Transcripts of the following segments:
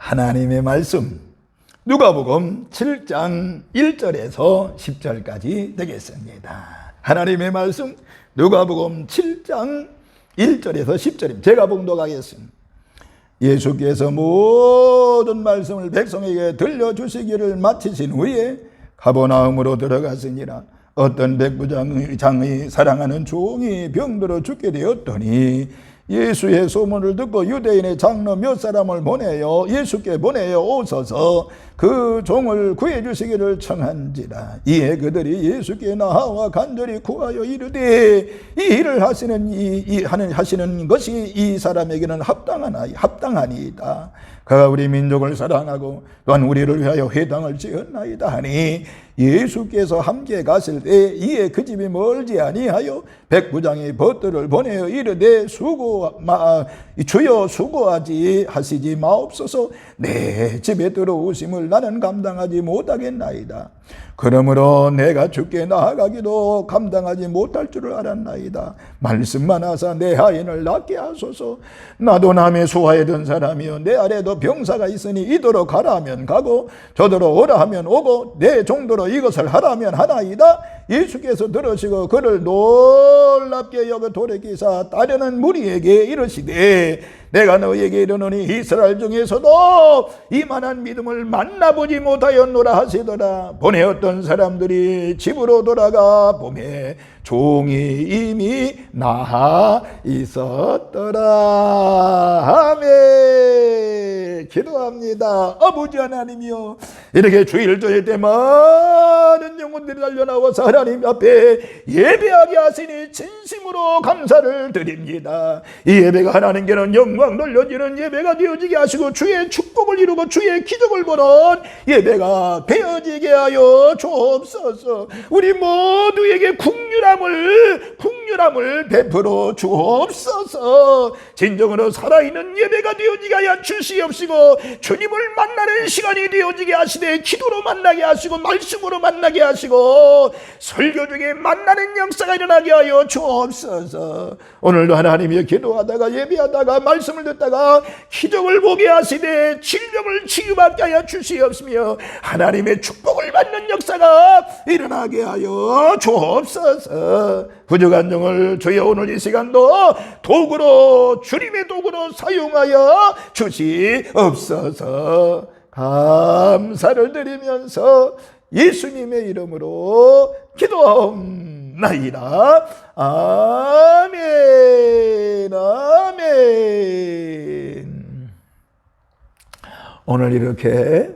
하나님의 말씀 누가복음 7장 1절에서 10절까지 되겠습니다. 하나님의 말씀 누가복음 7장 1절에서 10절입니다. 제가 봉독하겠습니다. 예수께서 모든 말씀을 백성에게 들려주시기를 마치신 후에 가버나움으로 들어갔으니라. 어떤 백부장의 사랑하는 종이 병들어 죽게 되었더니 예수의 소문을 듣고 유대인의 장로 몇 사람을 예수께 보내어 오소서 그 종을 구해주시기를 청한지라. 이에 그들이 예수께 나아와 간절히 구하여 이르되 이 일을 하시는 것이 이 사람에게는 합당하니이다. 그가 우리 민족을 사랑하고 또한 우리를 위하여 회당을 지었나이다 하니 예수께서 함께 가실 때 이에 그 집이 멀지 아니하여 백부장이 벗들을 보내어 이르되 주여 수고하지 하시지 마옵소서. 내 집에 들어오심을 나는 감당하지 못하겠나이다. 그러므로 내가 주께 나아가기도 감당하지 못할 줄을 알았나이다. 말씀만 하사 내 하인을 낫게 하소서. 나도 남의 수하에 든 사람이요 내 아래도 병사가 있으니 이도록 가라 하면 가고 저더러 오라 하면 오고 내 정도로 이것을 하라면 하나이다. 예수께서 들으시고 그를 놀랍게 여겨 돌이키사 따르는 무리에게 이르시되 내가 너희에게 이르노니 이스라엘 중에서도 이만한 믿음을 만나보지 못하였노라 하시더라. 보내었던 사람들이 집으로 돌아가 보매 종이 이미 나아 있었더라. 아멘. 기도합니다. 아버지 하나님이여, 이렇게 주일 저녁 때 많은 영혼들이 달려나와서 하나님 앞에 예배하게 하시니 진심으로 감사를 드립니다. 이 예배가 하나님께는 영광 돌려지는 예배가 되어지게 하시고 주의 축복을 이루고 주의 기적을 보는 예배가 되어지게 하여 주옵소서. 우리 모두에게 국률함을 베풀어 주옵소서. 진정으로 살아있는 예배가 되어지게 하여 주시옵시고 주님을 만나는 시간이 되어지게 하시되 기도로 만나게 하시고 말씀으로 만나게 하시고 설교 중에 만나는 역사가 일어나게 하여 주옵소서. 오늘도 하나님이 기도하다가 예배하다가 말씀을 듣다가 기적을 보게 하시되 질병을 치유받게 하여 주시옵시며 하나님의 축복을 받는 역사가 일어나게 하여 주옵소서. 부족한 종을 주여 오늘 이 시간도 주님의 도구로 사용하여 주시옵소서. 감사를 드리면서 예수님의 이름으로 기도하옵나이다. 아멘. 아멘. 오늘 이렇게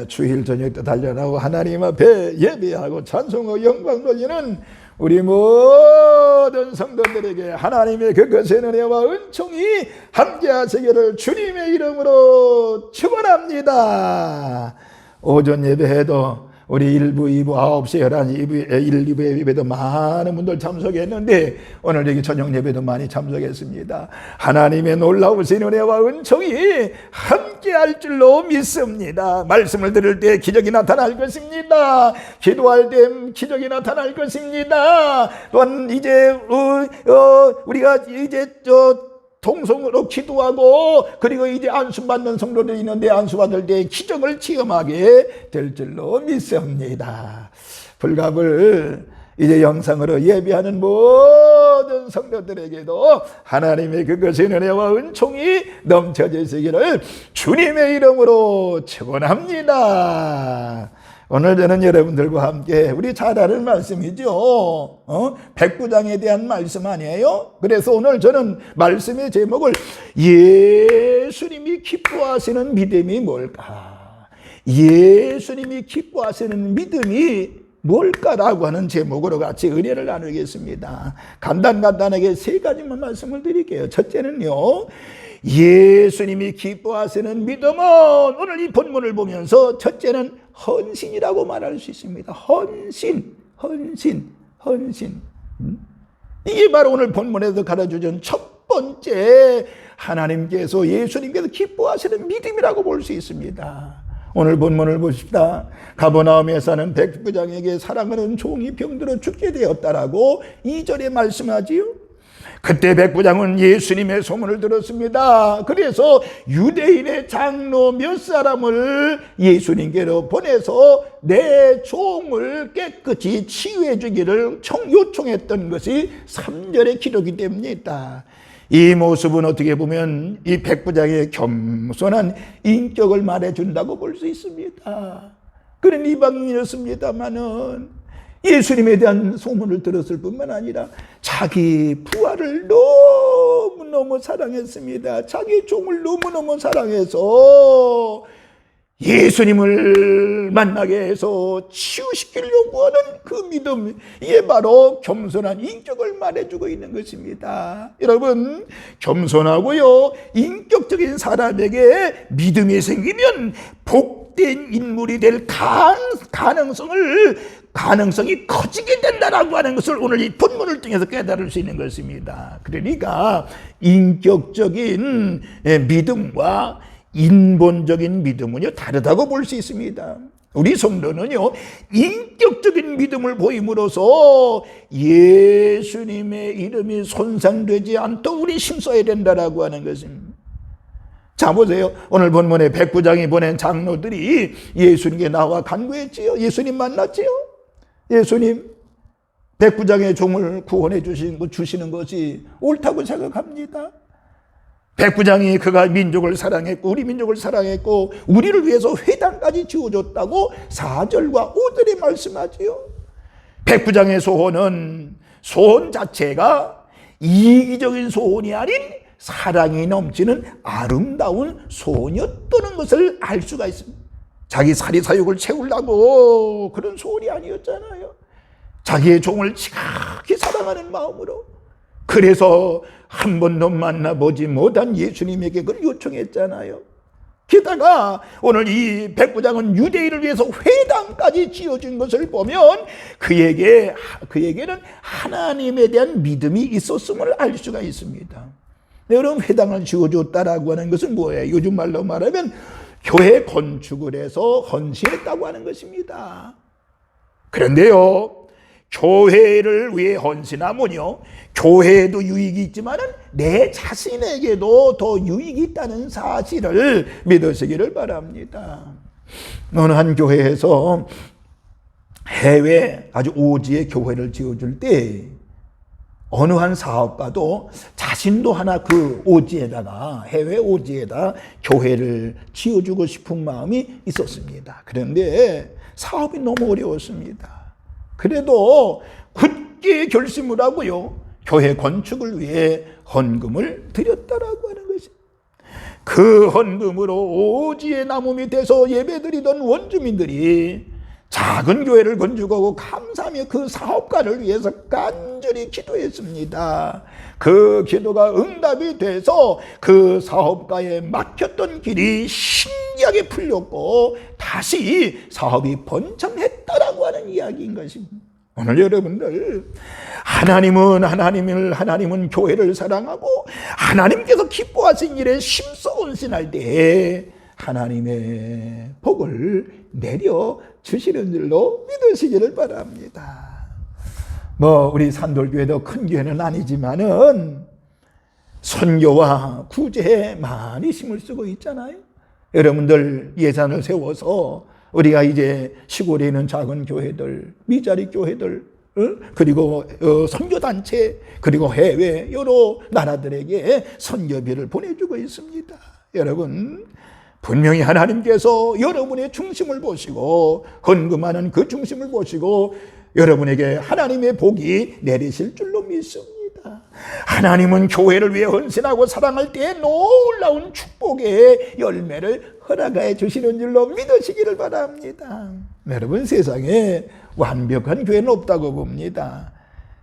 주일 저녁 때 달려나고 하나님 앞에 예배하고 찬송하고 영광 돌리는 우리 모든 성도들에게 하나님의 그 거센 은혜와 은총이 함께 하시기를 주님의 이름으로 축원합니다. 오전 예배에도 우리 1부, 2부, 9시, 11시, 2부 예배도 많은 분들 참석했는데 오늘 여기 저녁 예배도 많이 참석했습니다. 하나님의 놀라우신 은혜와 은총이 함께 할 줄로 믿습니다. 말씀을 들을 때 기적이 나타날 것입니다. 기도할 때 기적이 나타날 것입니다. 또한 이제 우리가 이제 통성으로 기도하고 그리고 이제 안수받는 성도들이 있는데 안수받을 때 기적을 체험하게 될 줄로 믿습니다. 불갑을 이제 영상으로 예배하는 모든 성도들에게도 하나님의 그것의 은혜와 은총이 넘쳐지시기를 주님의 이름으로 축원합니다. 오늘 저는 여러분들과 함께 우리 잘 아는 말씀이죠. 백부장에 대한 말씀 아니에요? 그래서 오늘 저는 말씀의 제목을 예수님이 기뻐하시는 믿음이 뭘까? 예수님이 기뻐하시는 믿음이 뭘까라고 하는 제목으로 같이 은혜를 나누겠습니다. 간단하게 세 가지만 말씀을 드릴게요. 첫째는요, 예수님이 기뻐하시는 믿음은 오늘 이 본문을 보면서 첫째는 헌신이라고 말할 수 있습니다. 헌신. 이게 바로 오늘 본문에서 가르쳐준 첫 번째 하나님께서 예수님께서 기뻐하시는 믿음이라고 볼 수 있습니다. 오늘 본문을 보십시다. 가버나움에 사는 백부장에게 사랑하는 종이 병들어 죽게 되었다라고 2절에 말씀하지요. 그때 백부장은 예수님의 소문을 들었습니다. 그래서 유대인의 장로 몇 사람을 예수님께로 보내서 내 종을 깨끗이 치유해 주기를 요청했던 것이 3절의 기록이 됩니다. 이 모습은 어떻게 보면 이 백부장의 겸손한 인격을 말해준다고 볼 수 있습니다. 그런 이방인이었습니다마는 예수님에 대한 소문을 들었을 뿐만 아니라 자기 부하를 너무너무 사랑했습니다. 자기 종을 너무너무 사랑해서 예수님을 만나게 해서 치유시키려고 하는 그 믿음, 이게 바로 겸손한 인격을 말해주고 있는 것입니다. 여러분, 겸손하고요 인격적인 사람에게 믿음이 생기면 복된 인물이 될 가능성이 커지게 된다라고 하는 것을 오늘 이 본문을 통해서 깨달을 수 있는 것입니다. 그러니까 인격적인 믿음과 인본적인 믿음은요 다르다고 볼 수 있습니다. 우리 성도는요 인격적인 믿음을 보임으로써 예수님의 이름이 손상되지 않도록 우리 힘써야 된다라고 하는 것입니다. 자 보세요. 오늘 본문에 백부장이 보낸 장로들이 예수님께 나와 간구했지요. 예수님 만났지요. 예수님, 백부장의 종을 구원해 주시는 것이 옳다고 생각합니다. 백부장이 그가 민족을 사랑했고 우리 민족을 사랑했고 우리를 위해서 회당까지 지어줬다고 4절과 5절에 말씀하지요. 백부장의 소원은 소원 자체가 이기적인 소원이 아닌 사랑이 넘치는 아름다운 소원이었다는 것을 알 수가 있습니다. 자기 사리사욕을 채우려고 그런 소원이 아니었잖아요. 자기의 종을 지극히 사랑하는 마음으로, 그래서 한 번도 만나보지 못한 예수님에게 그걸 요청했잖아요. 게다가 오늘 이 백부장은 유대인을 위해서 회당까지 지어준 것을 보면 그에게는 하나님에 대한 믿음이 있었음을 알 수가 있습니다. 여러분, 회당을 지어줬다라고 하는 것은 뭐예요? 요즘 말로 말하면 교회 건축을 해서 헌신했다고 하는 것입니다. 그런데요, 교회를 위해 헌신하면요, 교회에도 유익이 있지만 내 자신에게도 더 유익이 있다는 사실을 믿으시기를 바랍니다. 어느 한 교회에서 해외 아주 오지의 교회를 지어줄 때 어느 한 사업가도 자신도 하나 그 오지에다가, 해외 오지에다 교회를 지어주고 싶은 마음이 있었습니다. 그런데 사업이 너무 어려웠습니다. 그래도 굳게 결심을 하고요, 교회 건축을 위해 헌금을 드렸다라고 하는 것입니다. 그 헌금으로 오지의 나무 밑에서 예배드리던 원주민들이 작은 교회를 건축하고 감사하며 그 사업가를 위해서 간절히 기도했습니다. 그 기도가 응답이 돼서 그 사업가에 막혔던 길이 신기하게 풀렸고 다시 사업이 번창했다라고 하는 이야기인 것입니다. 오늘 여러분들, 하나님은 교회를 사랑하고 하나님께서 기뻐하신 일에 심써 헌신할 때에 하나님의 복을 내려 주시는 줄로 믿으시기를 바랍니다. 우리 산돌교회도 큰 교회는 아니지만은 선교와 구제에 많이 힘을 쓰고 있잖아요. 여러분들 예산을 세워서 우리가 이제 시골에 있는 작은 교회들, 미자리 교회들, 그리고 선교단체, 그리고 해외 여러 나라들에게 선교비를 보내주고 있습니다. 여러분, 분명히 하나님께서 여러분의 중심을 보시고 헌금하는 그 중심을 보시고 여러분에게 하나님의 복이 내리실 줄로 믿습니다. 하나님은 교회를 위해 헌신하고 사랑할 때에 놀라운 축복의 열매를 허락해 주시는 줄로 믿으시기를 바랍니다. 여러분, 세상에 완벽한 교회는 없다고 봅니다.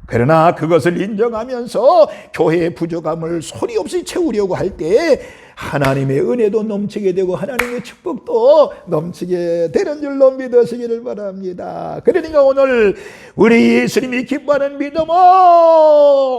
그러나 그것을 인정하면서 교회의 부족함을 소리 없이 채우려고 할 때 하나님의 은혜도 넘치게 되고 하나님의 축복도 넘치게 되는 줄로 믿으시기를 바랍니다. 그러니까 오늘 우리 예수님이 기뻐하는 믿음은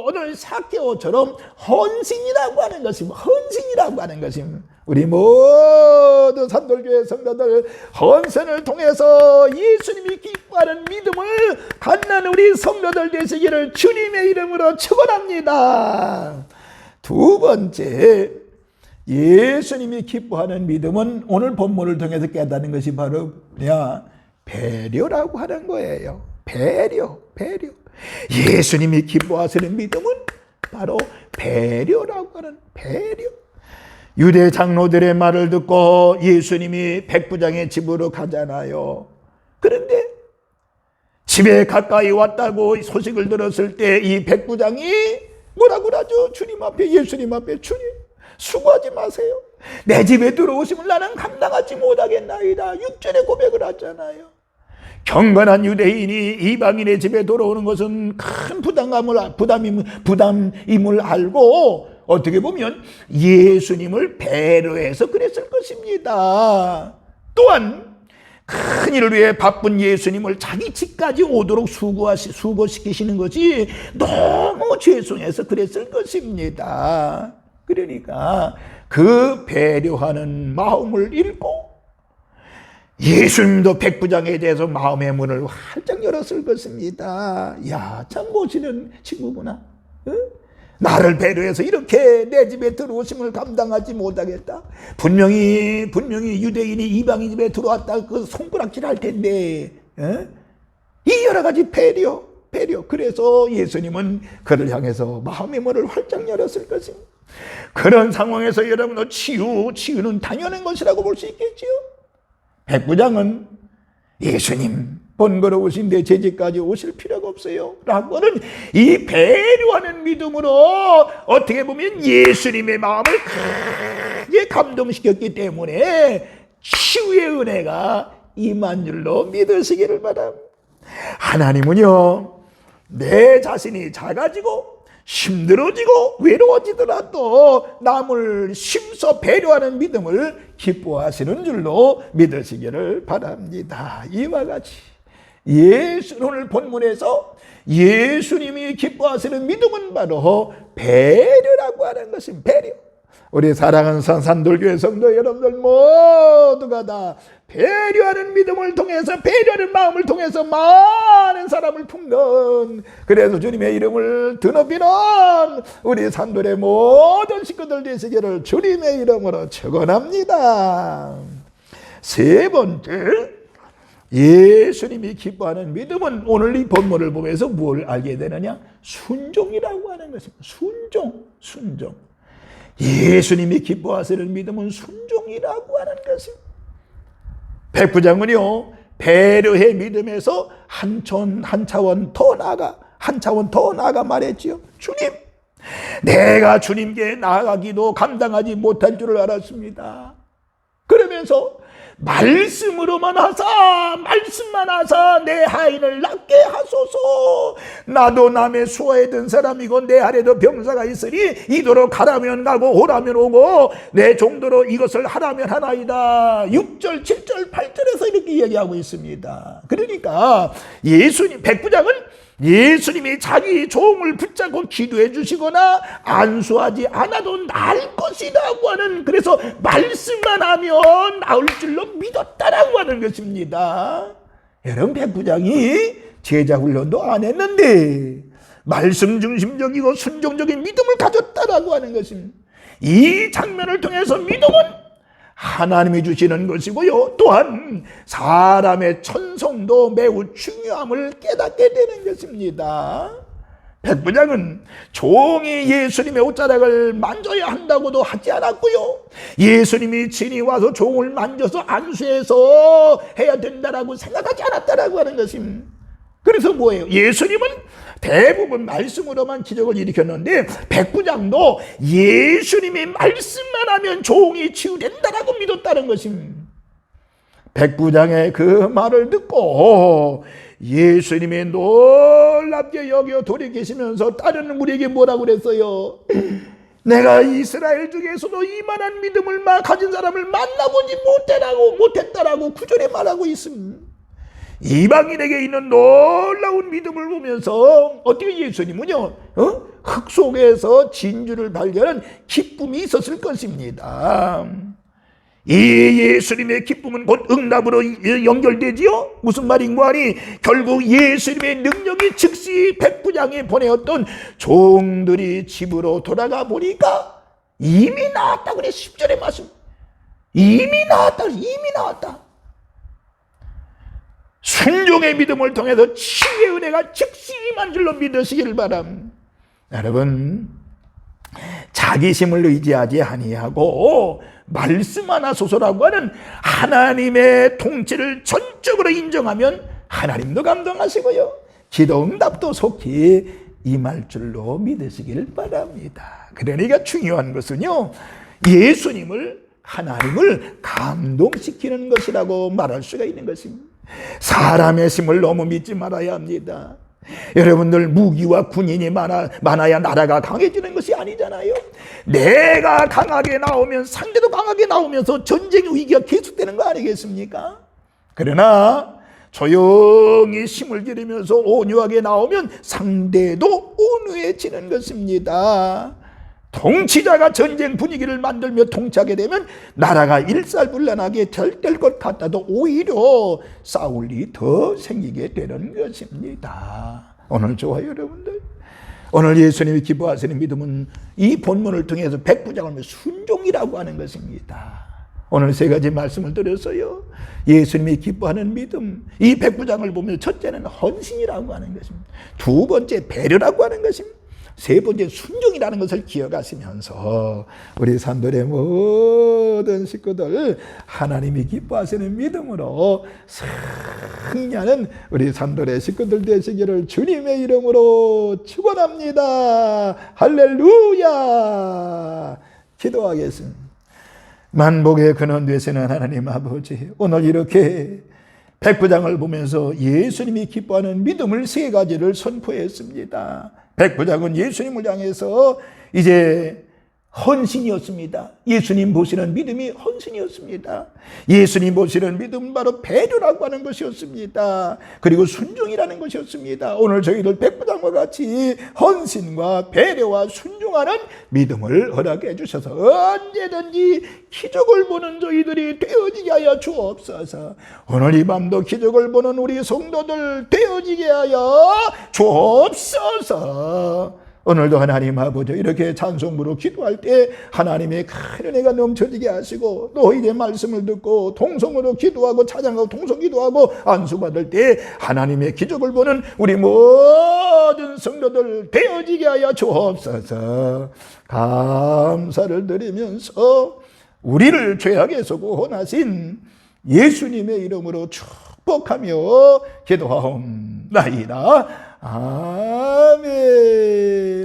오늘 삭개오처럼 헌신이라고 하는 것입니다. 헌신이라고 하는 것입니다. 우리 모두 산돌교회 성도들 헌신을 통해서 예수님이 기뻐하는 믿음을 갖는 우리 성도들 되시기를 주님의 이름으로 축원합니다. 두 번째, 예수님이 기뻐하는 믿음은 오늘 본문을 통해서 깨닫는 것이 바로 배려라고 하는 거예요. 배려. 예수님이 기뻐하시는 믿음은 바로 배려라고 하는 배려. 유대 장로들의 말을 듣고 예수님이 백부장의 집으로 가잖아요. 그런데 집에 가까이 왔다고 소식을 들었을 때 이 백부장이 뭐라고 하죠? 주님 앞에, 예수님 앞에, 주님 수고하지 마세요. 내 집에 들어오시면 나는 감당하지 못하겠나이다. 6절에 고백을 하잖아요. 경건한 유대인이 이방인의 집에 들어오는 것은 큰 부담임을 알고 어떻게 보면 예수님을 배려해서 그랬을 것입니다. 또한 큰 일을 위해 바쁜 예수님을 자기 집까지 오도록 수고시키시는 것이 너무 죄송해서 그랬을 것입니다. 그러니까 그 배려하는 마음을 읽고 예수님도 백부장에 대해서 마음의 문을 활짝 열었을 것입니다. 야, 참 멋있는 친구구나. 응? 나를 배려해서 이렇게 내 집에 들어오심을 감당하지 못하겠다. 분명히 유대인이 이방인 집에 들어왔다 그 손가락질 할 텐데, 이 여러 가지 배려. 그래서 예수님은 그를 향해서 마음의 문을 활짝 열었을 것입니다. 그런 상황에서 여러분도 치유는 당연한 것이라고 볼 수 있겠지요. 백부장은 예수님 번거로우신데 제 집까지 오실 필요가 없어요 라고는 이 배려하는 믿음으로 어떻게 보면 예수님의 마음을 크게 감동시켰기 때문에 치유의 은혜가 임한 줄로 믿으시기를 바랍니다. 하나님은요, 내 자신이 작아지고 힘들어지고 외로워지더라도 남을 심서 배려하는 믿음을 기뻐하시는 줄로 믿으시기를 바랍니다. 이와 같이 오늘 본문에서 예수님이 기뻐하시는 믿음은 바로 배려라고 하는 것입니다. 배려. 우리 사랑하는 산돌교회 성도 여러분들 모두가 다 배려하는 믿음을 통해서, 배려하는 마음을 통해서 많은 사람을 품는, 그래서 주님의 이름을 드높이는 우리 산돌의 모든 식구들 되시기를 주님의 이름으로 축원합니다. 세 번째, 예수님이 기뻐하는 믿음은 오늘 이 본문을 보면서 뭘 알게 되느냐? 순종이라고 하는 것입니다. 순종. 예수님이 기뻐하시는 믿음은 순종이라고 하는 것입니다. 백부장은요, 배려의 믿음에서 한 차원 더 나아가 말했지요. 주님, 내가 주님께 나아가기도 감당하지 못할 줄을 알았습니다. 그러면서 말씀만 하사 내 하인을 낫게 하소서. 나도 남의 수하에 든 사람이고 내 아래도 병사가 있으니 이도록 가라면 가고 오라면 오고 내 정도로 이것을 하라면 하나이다. 6절 7절 8절에서 이렇게 이야기하고 있습니다. 그러니까 백부장은 예수님이 자기 종을 붙잡고 기도해 주시거나 안수하지 않아도 나을 것이라고 하는, 그래서 말씀만 하면 나을 줄로 믿었다라고 하는 것입니다. 여러분, 백부장이 제자 훈련도 안 했는데 말씀 중심적이고 순종적인 믿음을 가졌다라고 하는 것입니다. 이 장면을 통해서 믿음은 하나님이 주시는 것이고요, 또한 사람의 천성도 매우 중요함을 깨닫게 되는 것입니다. 백부장은 종이 예수님의 옷자락을 만져야 한다고도 하지 않았고요, 예수님이 친히 와서 종을 만져서 안수해서 해야 된다라고 생각하지 않았다라고 하는 것입니다. 그래서 뭐예요? 예수님은 대부분 말씀으로만 기적을 일으켰는데 백부장도 예수님이 말씀만 하면 종이 치유된다라고 믿었다는 것입니다. 백부장의 그 말을 듣고 예수님이 놀랍게 여겨 돌이키시면서 다른 우리에게 뭐라고 그랬어요? 내가 이스라엘 중에서도 이만한 믿음을 가진 사람을 만나보지 못했다라고 구절에 말하고 있습니다. 이방인에게 있는 놀라운 믿음을 보면서 어떻게 예수님은요, 흙 속에서 진주를 발견한 기쁨이 있었을 것입니다. 이 예수님의 기쁨은 곧 응답으로 연결되지요. 무슨 말인고 하니 결국 예수님의 능력이 즉시 백부장에 보내었던 종들이 집으로 돌아가 보니까 이미 나았다 그래. 10절의 말씀, 이미 나았다. 순종의 믿음을 통해서 치유의 은혜가 즉시 임한 줄로 믿으시길 바랍니다. 여러분, 자기심을 의지하지 아니하고 말씀 하나 소서라고 하는 하나님의 통치를 전적으로 인정하면 하나님도 감동하시고요, 기도 응답도 속히 임할 줄로 믿으시길 바랍니다. 그러니까 중요한 것은요, 예수님을, 하나님을 감동시키는 것이라고 말할 수가 있는 것입니다. 사람의 힘을 너무 믿지 말아야 합니다. 여러분들, 무기와 군인이 많아야 나라가 강해지는 것이 아니잖아요. 내가 강하게 나오면 상대도 강하게 나오면서 전쟁의 위기가 계속되는 거 아니겠습니까? 그러나 조용히 힘을 기르면서 온유하게 나오면 상대도 온유해지는 것입니다. 통치자가 전쟁 분위기를 만들며 통치하게 되면 나라가 일살불란하게 될 것 같아도 오히려 싸울 일이 더 생기게 되는 것입니다. 오늘 좋아요, 여러분들. 오늘 예수님이 기뻐하시는 믿음은 이 본문을 통해서 백부장을 순종이라고 하는 것입니다. 오늘 세 가지 말씀을 드렸어요. 예수님이 기뻐하는 믿음, 이 백부장을 보면 첫째는 헌신이라고 하는 것입니다. 두 번째 배려라고 하는 것입니다. 세 번째 순종이라는 것을 기억하시면서 우리 산돌의 모든 식구들, 하나님이 기뻐하시는 믿음으로 승리하는 우리 산돌의 식구들 되시기를 주님의 이름으로 축원합니다. 할렐루야. 기도하겠습니다. 만복의 근원 되시는 하나님 아버지, 오늘 이렇게 백부장을 보면서 예수님이 기뻐하는 믿음을 세 가지를 선포했습니다. 백부장은 예수님을 향해서 이제 헌신이었습니다. 예수님 보시는 믿음이 헌신이었습니다. 예수님 보시는 믿음은 바로 배려라고 하는 것이었습니다. 그리고 순종이라는 것이었습니다. 오늘 저희들 백부장과 같이 헌신과 배려와 순종하는 믿음을 허락해 주셔서 언제든지 기적을 보는 저희들이 되어지게 하여 주옵소서. 오늘 이 밤도 기적을 보는 우리 성도들 되어지게 하여 주옵소서. 오늘도 하나님 아버지, 이렇게 찬송부로 기도할 때 하나님의 큰 은혜가 넘쳐지게 하시고, 또 이제 말씀을 듣고 동성으로 기도하고 찬양하고 동성 기도하고 안수받을 때 하나님의 기적을 보는 우리 모든 성도들 되어지게 하여 주옵소서. 감사를 드리면서 우리를 죄악에서 구원하신 예수님의 이름으로 축복하며 기도하옵나이다. 아멘,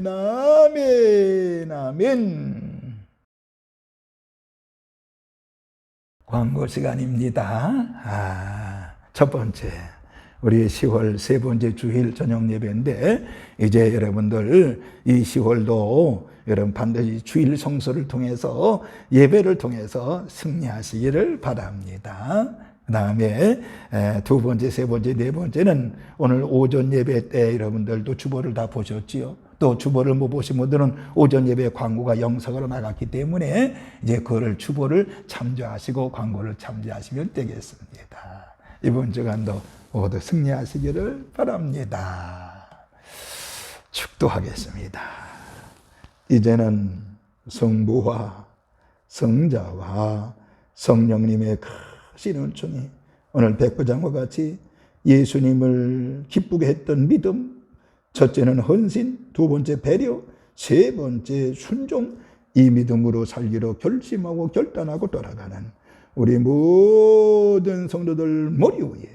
아멘, 아멘. 광고 시간입니다. 첫 번째, 우리 10월 세 번째 주일 저녁 예배인데, 이제 여러분들 이 10월도 여러분 반드시 주일 성소를 통해서, 예배를 통해서 승리하시기를 바랍니다. 그 다음에 두 번째, 세 번째, 네 번째는 오늘 오전 예배 때 여러분들도 주보를 다 보셨지요. 또 주보를 못 보신 분들은 오전 예배 광고가 영상으로 나갔기 때문에 이제 그거를 주보를 참조하시고 광고를 참조하시면 되겠습니다. 이번 주간도 모두 승리하시기를 바랍니다. 축도하겠습니다. 이제는 성부와 성자와 성령님의 크신 은총이 오늘 백부장과 같이 예수님을 기쁘게 했던 믿음, 첫째는 헌신, 두 번째 배려, 세 번째 순종, 이 믿음으로 살기로 결심하고 결단하고 돌아가는 우리 모든 성도들 머리 위에,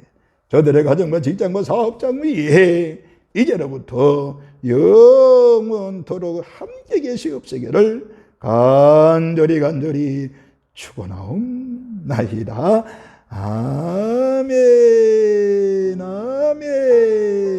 저들의 가정과 직장과 사업장 위에 이제로부터 영원토록 함께 계시옵시기를 간절히 축원하옵나이다. 아멘, 아멘.